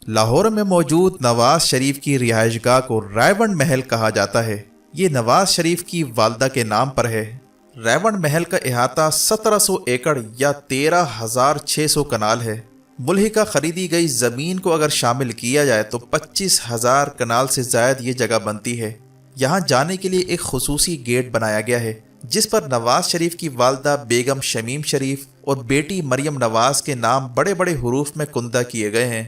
لاہور میں موجود نواز شریف کی رہائش گاہ کو رائیونڈ محل کہا جاتا ہے۔ یہ نواز شریف کی والدہ کے نام پر ہے۔ رائیونڈ محل کا احاطہ 1700 ایکڑ یا 13,600 کنال ہے۔ ملحقہ خریدی گئی زمین کو اگر شامل کیا جائے تو 25,000 کنال سے زائد یہ جگہ بنتی ہے۔ یہاں جانے کے لیے ایک خصوصی گیٹ بنایا گیا ہے جس پر نواز شریف کی والدہ بیگم شمیم شریف اور بیٹی مریم نواز کے نام بڑے بڑے حروف میں کندہ کیے گئے ہیں۔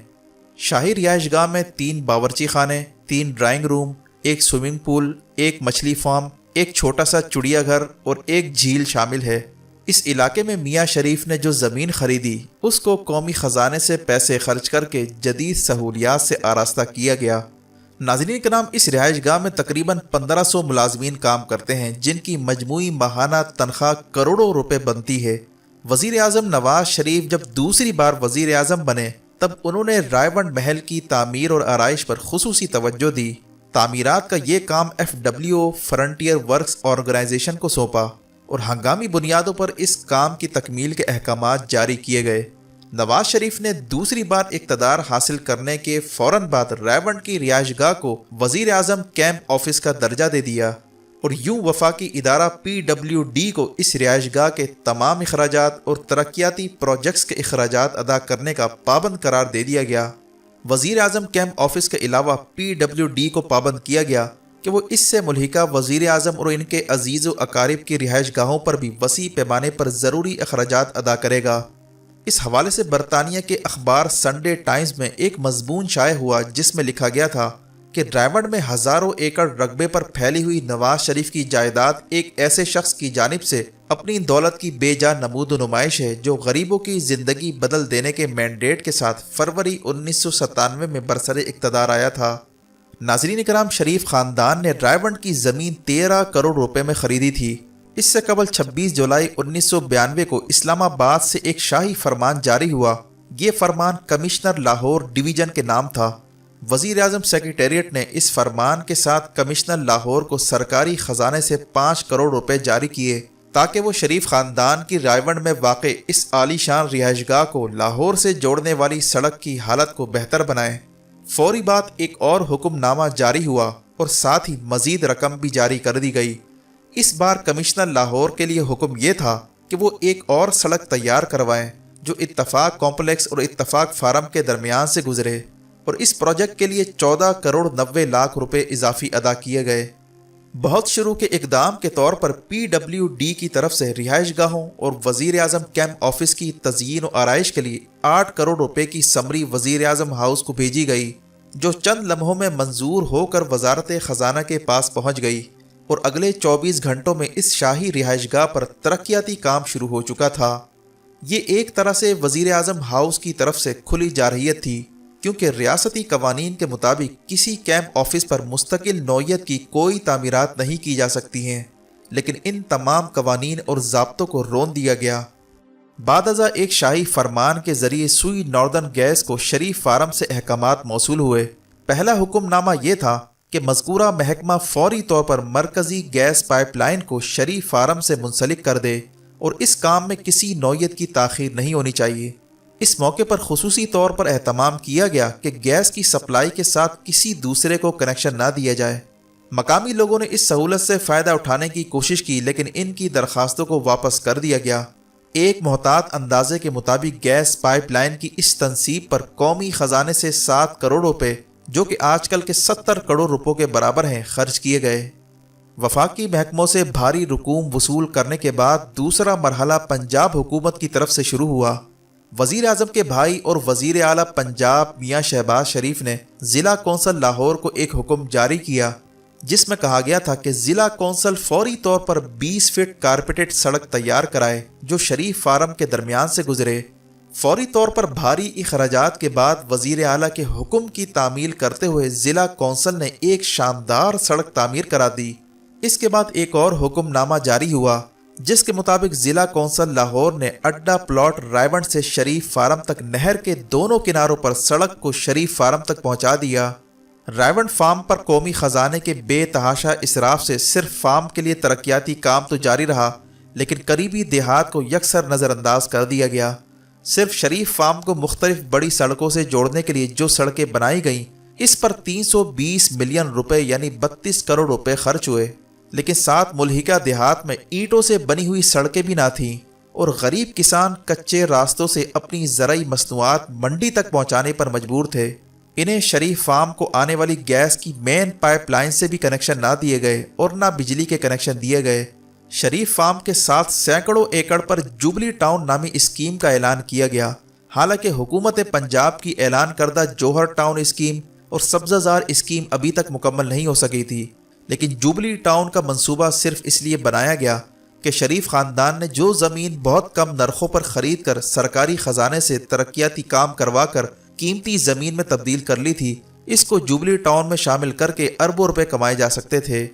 شاہی رہائش گاہ میں 3 باورچی خانے، 3 ڈرائنگ روم، ایک سوئمنگ پول، ایک مچھلی فارم، ایک چھوٹا سا چڑیا گھر اور ایک جھیل شامل ہے۔ اس علاقے میں میاں شریف نے جو زمین خریدی اس کو قومی خزانے سے پیسے خرچ کر کے جدید سہولیات سے آراستہ کیا گیا۔ ناظرین کرام، اس رہائش گاہ میں تقریباً 1500 ملازمین کام کرتے ہیں جن کی مجموعی ماہانہ تنخواہ کروڑوں روپے بنتی ہے۔ وزیر اعظم نواز شریف جب دوسری بار وزیر اعظم بنے تب انہوں نے رائیونڈ محل کی تعمیر اور آرائش پر خصوصی توجہ دی۔ تعمیرات کا یہ کام FWO فرنٹیئر ورکس آرگنائزیشن کو سونپا اور ہنگامی بنیادوں پر اس کام کی تکمیل کے احکامات جاری کیے گئے۔ نواز شریف نے دوسری بار اقتدار حاصل کرنے کے فوراً بعد رائیونڈ کی رہائش گاہ کو وزیر اعظم کیمپ آفس کا درجہ دے دیا اور یوں وفاقی ادارہ PWD کو اس رہائش گاہ کے تمام اخراجات اور ترقیاتی پروجیکٹس کے اخراجات ادا کرنے کا پابند قرار دے دیا گیا۔ وزیر اعظم کیمپ آفس کے علاوہ PWD کو پابند کیا گیا کہ وہ اس سے ملحقہ وزیر اعظم اور ان کے عزیز و اقارب کی رہائش گاہوں پر بھی وسیع پیمانے پر ضروری اخراجات ادا کرے گا۔ اس حوالے سے برطانیہ کے اخبار سنڈے ٹائمز میں ایک مضمون شائع ہوا جس میں لکھا گیا تھا کہ رائیونڈ میں ہزاروں ایکڑ رقبے پر پھیلی ہوئی نواز شریف کی جائیداد ایک ایسے شخص کی جانب سے اپنی دولت کی بے جا نمود و نمائش ہے جو غریبوں کی زندگی بدل دینے کے مینڈیٹ کے ساتھ فروری 1997 میں برسر اقتدار آیا تھا۔ ناظرین کرام، شریف خاندان نے رائیونڈ کی زمین 13 کروڑ روپے میں خریدی تھی۔ اس سے قبل 26 جولائی 1992 کو اسلام آباد سے ایک شاہی فرمان جاری ہوا۔ یہ فرمان کمشنر لاہور ڈویژن کے نام تھا۔ وزیر اعظم سیکریٹریٹ نے اس فرمان کے ساتھ کمشنر لاہور کو سرکاری خزانے سے 5 کروڑ روپے جاری کیے تاکہ وہ شریف خاندان کی رائیونڈ میں واقع اس عالی شان رہائش گاہ کو لاہور سے جوڑنے والی سڑک کی حالت کو بہتر بنائیں۔ فوری بعد ایک اور حکم نامہ جاری ہوا اور ساتھ ہی مزید رقم بھی جاری کر دی گئی۔ اس بار کمشنر لاہور کے لیے حکم یہ تھا کہ وہ ایک اور سڑک تیار کروائیں جو اتفاق کمپلیکس اور اتفاق فارم کے درمیان سے گزرے، اور اس پروجیکٹ کے لیے 14 کروڑ 90 لاکھ روپے اضافی ادا کیے گئے۔ بہت شروع کے اقدام کے طور پر PWD کی طرف سے رہائش گاہوں اور وزیر اعظم کیمپ آفس کی تزئین و آرائش کے لیے 8 کروڑ روپے کی سمری وزیر اعظم ہاؤس کو بھیجی گئی جو چند لمحوں میں منظور ہو کر وزارت خزانہ کے پاس پہنچ گئی، اور اگلے 24 گھنٹوں میں اس شاہی رہائش گاہ پر ترقیاتی کام شروع ہو چکا تھا۔ یہ ایک طرح سے وزیر اعظم ہاؤس کی طرف سے کھلی جارحیت تھی، کیونکہ ریاستی قوانین کے مطابق کسی کیمپ آفس پر مستقل نوعیت کی کوئی تعمیرات نہیں کی جا سکتی ہیں، لیکن ان تمام قوانین اور ضابطوں کو رون دیا گیا۔ بعد ازاں ایک شاہی فرمان کے ذریعے سوئی ناردرن گیس کو شریف فارم سے احکامات موصول ہوئے۔ پہلا حکم نامہ یہ تھا کہ مذکورہ محکمہ فوری طور پر مرکزی گیس پائپ لائن کو شریف فارم سے منسلک کر دے اور اس کام میں کسی نوعیت کی تاخیر نہیں ہونی چاہیے۔ اس موقع پر خصوصی طور پر اہتمام کیا گیا کہ گیس کی سپلائی کے ساتھ کسی دوسرے کو کنیکشن نہ دیا جائے۔ مقامی لوگوں نے اس سہولت سے فائدہ اٹھانے کی کوشش کی لیکن ان کی درخواستوں کو واپس کر دیا گیا۔ ایک محتاط اندازے کے مطابق گیس پائپ لائن کی اس تنصیب پر قومی خزانے سے 7 کروڑ روپے، جو کہ آج کل کے 70 کروڑ روپوں کے برابر ہیں، خرچ کیے گئے۔ وفاقی محکموں سے بھاری رقوم وصول کرنے کے بعد دوسرا مرحلہ پنجاب حکومت کی طرف سے شروع ہوا۔ وزیر اعظم کے بھائی اور وزیر اعلیٰ پنجاب میاں شہباز شریف نے ضلع کونسل لاہور کو ایک حکم جاری کیا جس میں کہا گیا تھا کہ ضلع کونسل فوری طور پر 20 فٹ کارپیٹڈ سڑک تیار کرائے جو شریف فارم کے درمیان سے گزرے۔ فوری طور پر بھاری اخراجات کے بعد وزیر اعلیٰ کے حکم کی تعمیل کرتے ہوئے ضلع کونسل نے ایک شاندار سڑک تعمیر کرا دی۔ اس کے بعد ایک اور حکم نامہ جاری ہوا جس کے مطابق ضلع کونسل لاہور نے اڈا پلاٹ رائیونڈ سے شریف فارم تک نہر کے دونوں کناروں پر سڑک کو شریف فارم تک پہنچا دیا۔ رائیونڈ فارم پر قومی خزانے کے بے تحاشا اسراف سے صرف فارم کے لیے ترقیاتی کام تو جاری رہا لیکن قریبی دیہات کو یکسر نظر انداز کر دیا گیا۔ صرف شریف فارم کو مختلف بڑی سڑکوں سے جوڑنے کے لیے جو سڑکیں بنائی گئیں اس پر 320 ملین روپے یعنی 32 کروڑ روپے خرچ ہوئے، لیکن ساتھ ملحقہ دیہات میں اینٹوں سے بنی ہوئی سڑکیں بھی نہ تھیں اور غریب کسان کچے راستوں سے اپنی زرعی مصنوعات منڈی تک پہنچانے پر مجبور تھے۔ انہیں شریف فارم کو آنے والی گیس کی مین پائپ لائن سے بھی کنیکشن نہ دیے گئے اور نہ بجلی کے کنیکشن دیے گئے۔ شریف فارم کے ساتھ سینکڑوں ایکڑ پر جوبلی ٹاؤن نامی اسکیم کا اعلان کیا گیا، حالانکہ حکومت پنجاب کی اعلان کردہ جوہر ٹاؤن اسکیم اور سبزہ زار اسکیم ابھی تک مکمل نہیں ہو سکی تھی، لیکن جوبلی ٹاؤن کا منصوبہ صرف اس لیے بنایا گیا کہ شریف خاندان نے جو زمین بہت کم نرخوں پر خرید کر سرکاری خزانے سے ترقیاتی کام کروا کر قیمتی زمین میں تبدیل کر لی تھی، اس کو جوبلی ٹاؤن میں شامل کر کے اربوں روپے کمائے جا سکتے تھے۔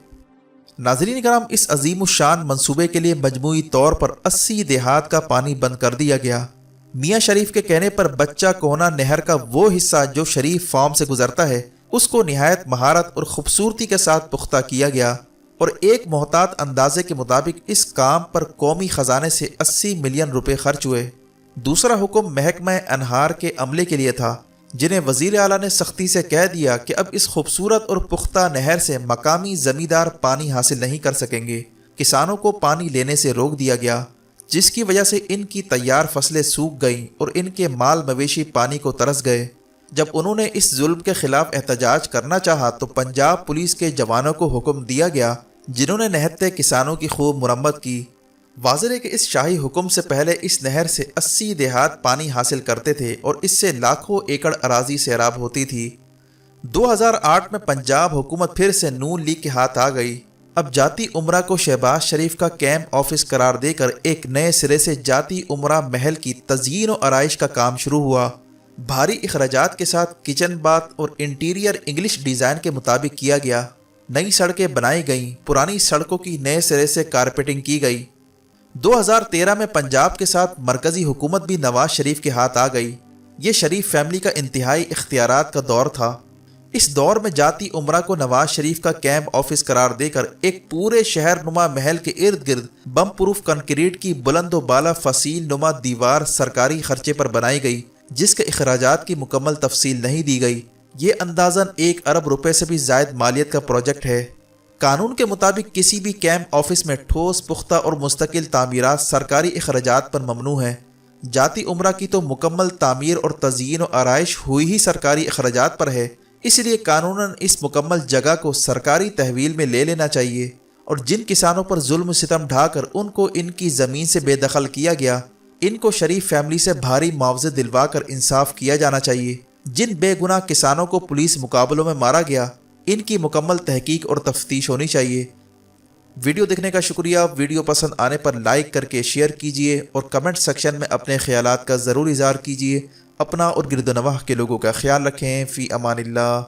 ناظرین کرام، اس عظیم الشان منصوبے کے لیے مجموعی طور پر 80 دیہات کا پانی بند کر دیا گیا۔ میاں شریف کے کہنے پر بچہ کونا نہر کا وہ حصہ جو شریف فارم سے گزرتا ہے اس کو نہایت مہارت اور خوبصورتی کے ساتھ پختہ کیا گیا اور ایک محتاط اندازے کے مطابق اس کام پر قومی خزانے سے 80 ملین روپے خرچ ہوئے۔ دوسرا حکم محکمہ انہار کے عملے کے لیے تھا، جنہیں وزیر اعلیٰ نے سختی سے کہہ دیا کہ اب اس خوبصورت اور پختہ نہر سے مقامی زمیندار پانی حاصل نہیں کر سکیں گے۔ کسانوں کو پانی لینے سے روک دیا گیا، جس کی وجہ سے ان کی تیار فصلیں سوکھ گئیں اور ان کے مال مویشی پانی کو ترس گئے۔ جب انہوں نے اس ظلم کے خلاف احتجاج کرنا چاہا تو پنجاب پولیس کے جوانوں کو حکم دیا گیا، جنہوں نے نہتے کسانوں کی خوب مرمت کی۔ واضح ہے کہ اس شاہی حکم سے پہلے اس نہر سے 80 دیہات پانی حاصل کرتے تھے اور اس سے لاکھوں ایکڑ اراضی سیراب ہوتی تھی۔ 2008 میں پنجاب حکومت پھر سے نون لیگ کے ہاتھ آ گئی۔ اب جاتی امرہ کو شہباز شریف کا کیمپ آفس قرار دے کر ایک نئے سرے سے جاتی امرہ محل کی تزئین و آرائش کا کام شروع ہوا۔ بھاری اخراجات کے ساتھ کچن باتھ اور انٹیریئر انگلش ڈیزائن کے مطابق کیا گیا۔ نئی سڑکیں بنائی گئیں، پرانی سڑکوں کی نئے سرے سے کارپیٹنگ کی گئی۔ 2013 میں پنجاب کے ساتھ مرکزی حکومت بھی نواز شریف کے ہاتھ آ گئی۔ یہ شریف فیملی کا انتہائی اختیارات کا دور تھا۔ اس دور میں جاتی امرہ کو نواز شریف کا کیمپ آفس قرار دے کر ایک پورے شہر نما محل کے ارد گرد بم پروف کنکریٹ کی بلند و بالا فصیل نما دیوار سرکاری خرچے پر بنائی گئی، جس کے اخراجات کی مکمل تفصیل نہیں دی گئی۔ یہ اندازاً 1 ارب روپے سے بھی زائد مالیت کا پروجیکٹ ہے۔ قانون کے مطابق کسی بھی کیمپ آفس میں ٹھوس، پختہ اور مستقل تعمیرات سرکاری اخراجات پر ممنوع ہیں۔ جاتی امرہ کی تو مکمل تعمیر اور تزئین و آرائش ہوئی ہی سرکاری اخراجات پر ہے، اس لیے قانوناً اس مکمل جگہ کو سرکاری تحویل میں لے لینا چاہیے، اور جن کسانوں پر ظلم و ستم ڈھا کر ان کو ان کی زمین سے بے دخل کیا گیا، ان کو شریف فیملی سے بھاری معاوضے دلوا کر انصاف کیا جانا چاہیے۔ جن بے گناہ کسانوں کو پولیس مقابلوں میں مارا گیا، ان کی مکمل تحقیق اور تفتیش ہونی چاہیے۔ ویڈیو دیکھنے کا شکریہ۔ ویڈیو پسند آنے پر لائک کر کے شیئر کیجئے اور کمنٹ سیکشن میں اپنے خیالات کا ضرور اظہار کیجئے۔ اپنا اور گرد و نواح کے لوگوں کا خیال رکھیں۔ فی امان اللہ۔